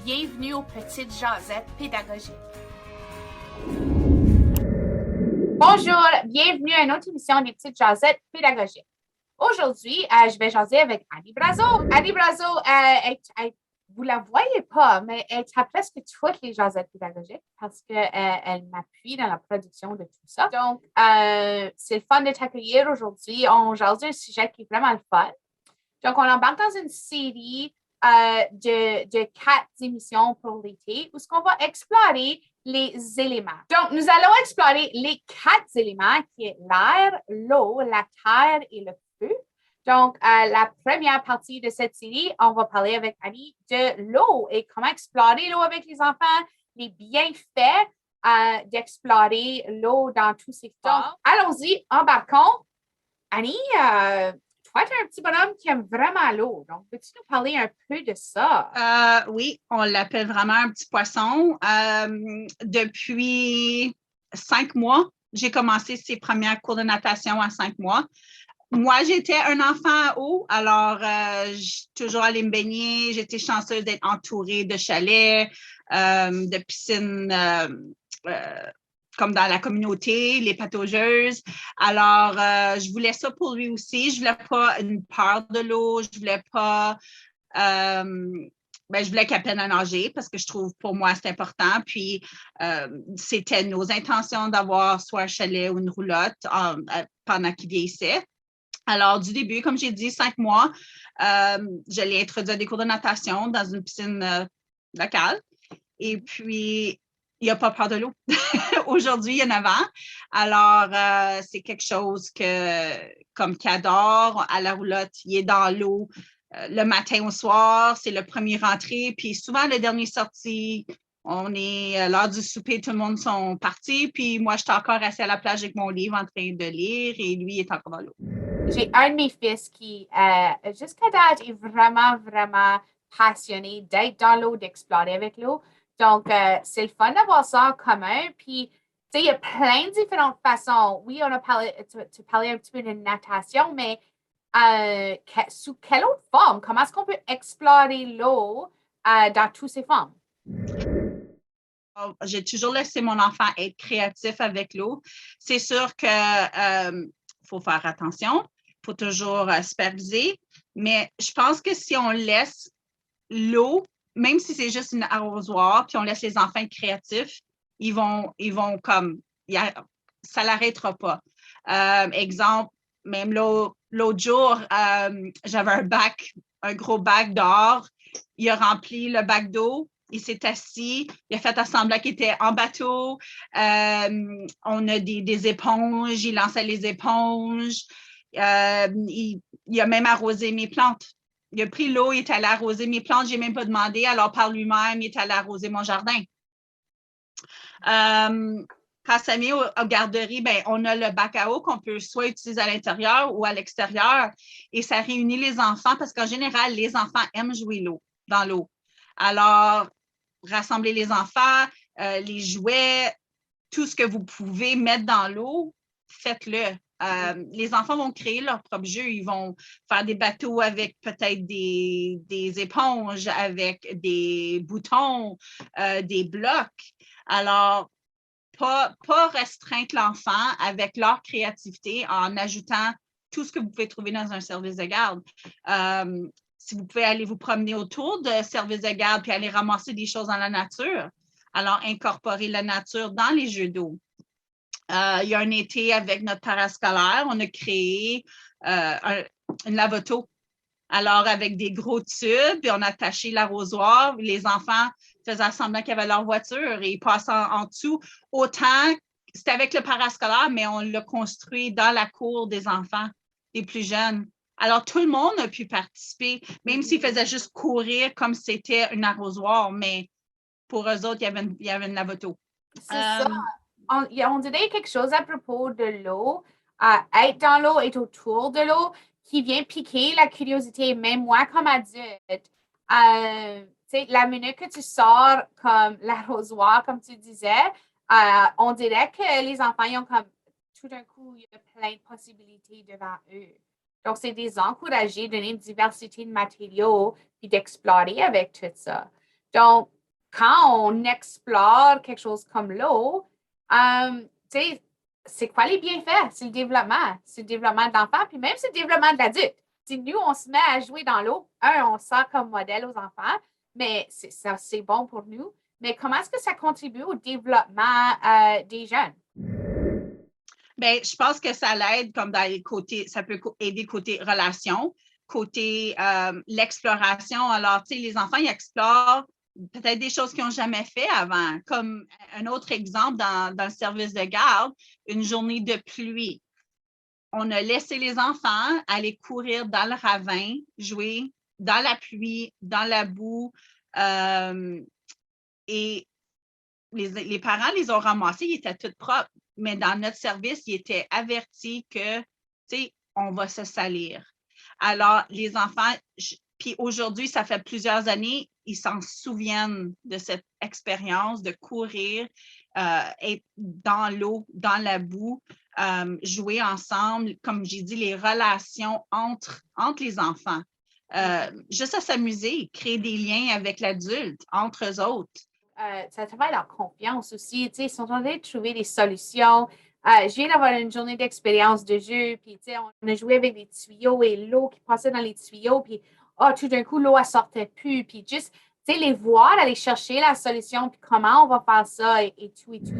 Bienvenue aux Petites Jasettes pédagogiques. Bonjour, bienvenue à une autre émission des Petites Jasettes pédagogiques. Aujourd'hui, je vais jaser avec Annie Brazo. Annie Brazo, vous la voyez pas, mais elle a presque toutes les jasettes pédagogiques parce qu'elle m'appuie dans la production de tout ça. Donc, c'est le fun de t'accueillir aujourd'hui. On jase un sujet qui est vraiment le fun. Donc, on embarque dans une série de 4 émissions pour l'été où on va explorer les éléments. Donc, nous allons explorer les 4 éléments qui est l'air, l'eau, la terre et le feu. Donc, la première partie de cette série, on va parler avec Annie de l'eau et comment explorer l'eau avec les enfants, les bienfaits d'explorer l'eau dans tous ses formes. Donc, allons-y, embarquons. Annie, toi, tu es un petit bonhomme qui aime vraiment l'eau. Donc, peux-tu nous parler un peu de ça? Oui, on l'appelle vraiment un petit poisson. Depuis 5 mois, j'ai commencé ses premières cours de natation à 5 mois. Moi, j'étais un enfant à eau, alors j'ai toujours allé me baigner. J'étais chanceuse d'être entourée de chalets, de piscines comme dans la communauté, les pataugeuses. Alors, je voulais ça pour lui aussi. Je voulais pas une peur de l'eau. Je voulais pas... je voulais qu'il apprenne à nager parce que je trouve pour moi c'est important. Puis c'était nos intentions d'avoir soit un chalet ou une roulotte pendant qu'il vieillissait. Alors, du début, comme j'ai dit, 5 mois, je l'ai introduit à des cours de natation dans une piscine locale. Et puis, il n'a pas peur de l'eau. Aujourd'hui, il y en a 20. Alors, c'est quelque chose qu'il adore. À la roulotte, il est dans l'eau le matin au soir. C'est le premier rentré. Puis souvent, le dernier sorti, on est à l'heure du souper, tout le monde sont partis. Puis moi, je suis encore assise à la plage avec mon livre en train de lire et lui, il est encore dans l'eau. J'ai un de mes fils qui, jusqu'à date, est vraiment, vraiment passionné d'être dans l'eau, d'explorer avec l'eau. Donc, c'est le fun d'avoir ça en commun. Puis, tu sais, il y a plein de différentes façons. Oui, on a parlé, tu parlais un petit peu de natation, mais sous quelle autre forme? Comment est-ce qu'on peut explorer l'eau dans toutes ses formes? J'ai toujours laissé mon enfant être créatif avec l'eau. C'est sûr que faut faire attention, il faut toujours superviser, mais je pense que si on laisse l'eau, même si c'est juste une arrosoir, puis on laisse les enfants être créatifs, ils vont comme, ça l'arrêtera pas. Exemple, même l'autre jour, j'avais un gros bac dehors, il a rempli le bac d'eau, il s'est assis, il a fait semblant qu'il était en bateau. On a des éponges, il lançait les éponges. Il a même arrosé mes plantes. Il a pris l'eau, il est allé arroser mes plantes, je n'ai même pas demandé. Alors, par lui-même, il est allé arroser mon jardin. Quand ça met aux garderies, on a le bac à eau qu'on peut soit utiliser à l'intérieur ou à l'extérieur. Et ça réunit les enfants parce qu'en général, les enfants aiment jouer dans l'eau. Alors, rassembler les enfants, les jouets, tout ce que vous pouvez mettre dans l'eau, faites-le. Les enfants vont créer leur propre jeu. Ils vont faire des bateaux avec peut-être des éponges, avec des boutons, des blocs. Alors, pas restreindre l'enfant avec leur créativité en ajoutant tout ce que vous pouvez trouver dans un service de garde. Si vous pouvez aller vous promener autour de service de garde puis aller ramasser des choses dans la nature, alors incorporer la nature dans les jeux d'eau. Il y a un été avec notre parascolaire, on a créé une lavoto. Alors, avec des gros tubes, puis on a attaché l'arrosoir. Les enfants faisaient semblant qu'ils avaient leur voiture et ils passaient en dessous. Autant, c'était avec le parascolaire, mais on l'a construit dans la cour des enfants, des plus jeunes. Alors, tout le monde a pu participer, même s'ils faisaient juste courir comme si c'était un arrosoir, mais pour eux autres, il y avait une lavoto. C'est ça. On dirait quelque chose à propos de l'eau, être dans l'eau, être autour de l'eau, qui vient piquer la curiosité, même moi comme adulte. La minute que tu sors comme l'arrosoir, comme tu disais, on dirait que les enfants ils ont comme tout d'un coup, il y a plein de possibilités devant eux. Donc, c'est des encourager, donner une diversité de matériaux, puis d'explorer avec tout ça. Donc, quand on explore quelque chose comme l'eau, c'est quoi les bienfaits? C'est le développement. C'est le développement de l'enfant, puis même c'est le développement de l'adulte. Si nous, on se met à jouer dans l'eau, on sert comme modèle aux enfants, mais c'est bon pour nous. Mais comment est-ce que ça contribue au développement des jeunes? Bien, je pense que ça l'aide comme dans les côtés, ça peut aider côté relation, côté l'exploration. Alors, tu sais, les enfants, ils explorent peut-être des choses qu'ils n'ont jamais fait avant. Comme un autre exemple dans le service de garde, une journée de pluie. On a laissé les enfants aller courir dans le ravin, jouer dans la pluie, dans la boue. Et les parents les ont ramassés, ils étaient tous propres. Mais dans notre service, ils étaient avertis que, tu sais, on va se salir. Alors, les enfants, puis aujourd'hui, ça fait plusieurs années, ils s'en souviennent de cette expérience de courir, être dans l'eau, dans la boue, jouer ensemble, comme j'ai dit, les relations entre les enfants. Juste à s'amuser, créer des liens avec l'adulte, entre eux autres. Ça travaille leur confiance aussi. Ils sont en train de trouver des solutions. Je viens d'avoir une journée d'expérience de jeu, puis on a joué avec des tuyaux et l'eau qui passait dans les tuyaux, puis tout d'un coup, l'eau, elle sortait plus, puis juste, les voir, aller chercher la solution, puis comment on va faire ça et tout et tout.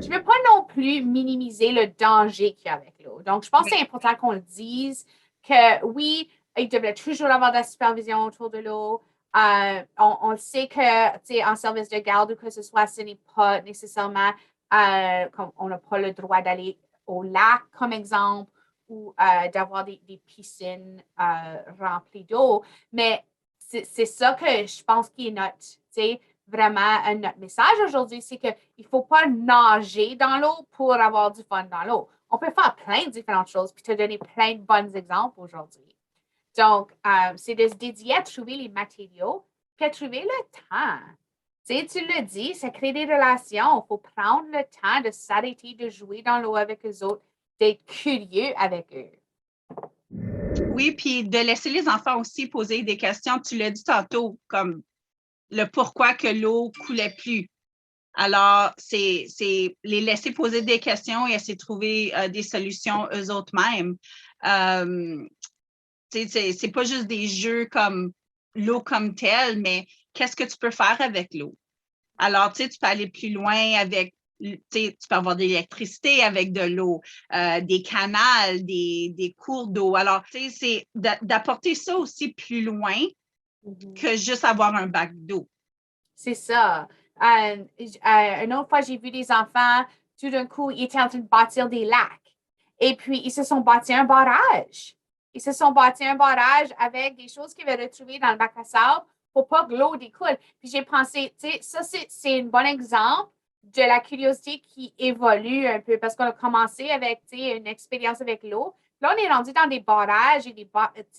Je ne veux pas non plus minimiser le danger qu'il y a avec l'eau. Donc, je pense que c'est important qu'on le dise, que oui, il devrait toujours avoir de la supervision autour de l'eau. On le sait que, en service de garde ou que ce soit, ce n'est pas nécessairement, comme on n'a pas le droit d'aller au lac, comme exemple, ou d'avoir des piscines remplies d'eau. Mais c'est ça que je pense qui est vraiment notre message aujourd'hui, c'est qu'il ne faut pas nager dans l'eau pour avoir du fun dans l'eau. On peut faire plein de différentes choses, puis te donner plein de bons exemples aujourd'hui. Donc, c'est de se dédier à trouver les matériaux, puis à trouver le temps. Tu le dis, ça crée des relations. Il faut prendre le temps de s'arrêter de jouer dans l'eau avec eux autres, d'être curieux avec eux. Oui, puis de laisser les enfants aussi poser des questions. Tu l'as dit tantôt, comme le pourquoi que l'eau coulait plus. Alors, c'est les laisser poser des questions et essayer de trouver des solutions eux autres mêmes. C'est pas juste des jeux comme l'eau comme telle, mais qu'est-ce que tu peux faire avec l'eau? Alors, tu peux aller plus loin avec, tu peux avoir de l'électricité avec de l'eau, des canals, des cours d'eau. Alors, c'est d'apporter ça aussi plus loin que juste avoir un bac d'eau. C'est ça. Une autre fois, j'ai vu des enfants, tout d'un coup, ils étaient en train de bâtir des lacs. Et puis, ils se sont bâtis un barrage. Ils se sont bâtis un barrage avec des choses qu'ils avaient retrouvées dans le bac à sable pour pas que l'eau découle. Puis j'ai pensé, ça, c'est un bon exemple de la curiosité qui évolue un peu parce qu'on a commencé avec, une expérience avec l'eau. Là, on est rendu dans des barrages et des,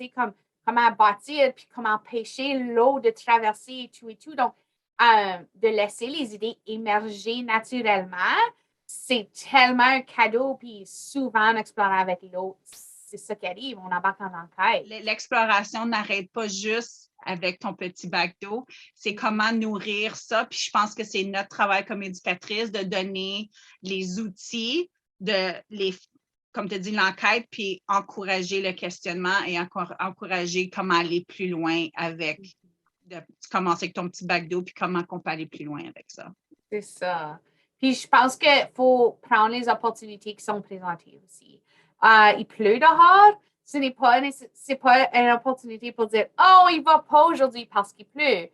comme comment bâtir, puis comment empêcher l'eau de traverser et tout et tout. Donc, de laisser les idées émerger naturellement, c'est tellement un cadeau, puis souvent, en explorant avec l'eau, c'est ça qui arrive, on embarque en enquête. L'exploration n'arrête pas juste avec ton petit bac d'eau, c'est comment nourrir ça, puis je pense que c'est notre travail comme éducatrice de donner les outils, comme tu dis, l'enquête, puis encourager le questionnement et encourager comment aller plus loin avec de commencer avec ton petit bac d'eau, puis comment on peut aller plus loin avec ça. C'est ça. Puis je pense qu'il faut prendre les opportunités qui sont présentées aussi. Il pleut dehors, ce n'est pas une opportunité pour dire oh, il ne va pas aujourd'hui parce qu'il pleut.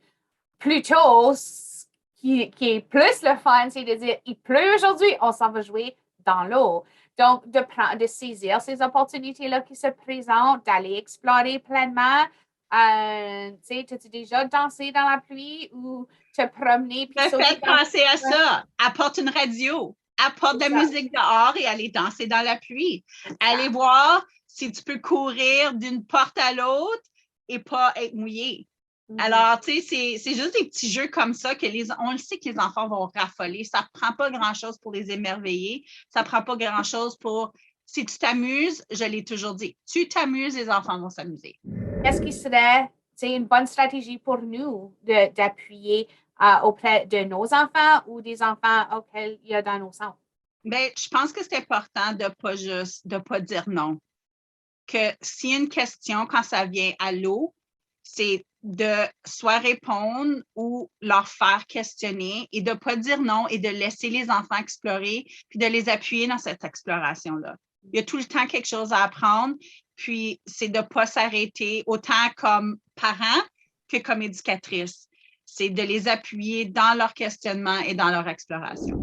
Plutôt, ce qui est plus le fun, c'est de dire il pleut aujourd'hui, on s'en va jouer dans l'eau. Donc, de saisir ces opportunités-là qui se présentent, d'aller explorer pleinement. T'as-tu déjà dansé dans la pluie ou te promener? Me faites penser à ça. Apporte une radio. Apporte de la musique dehors et aller danser dans la pluie. Allez voir si tu peux courir d'une porte à l'autre et pas être mouillé. Alors, tu sais, c'est juste des petits jeux comme ça que on le sait que les enfants vont raffoler. Ça ne prend pas grand-chose pour les émerveiller. Ça ne prend pas grand-chose pour... Si tu t'amuses, je l'ai toujours dit, tu t'amuses, les enfants vont s'amuser. Qu'est-ce qui serait une bonne stratégie pour nous d'appuyer auprès de nos enfants ou des enfants auxquels il y a dans nos centres? Bien, je pense que c'est important de pas dire non. Que s'il y a une question, quand ça vient à l'eau, c'est de soit répondre ou leur faire questionner et de ne pas dire non et de laisser les enfants explorer puis de les appuyer dans cette exploration-là. Il y a tout le temps quelque chose à apprendre, puis c'est de ne pas s'arrêter autant comme parent que comme éducatrice. C'est de les appuyer dans leur questionnement et dans leur exploration.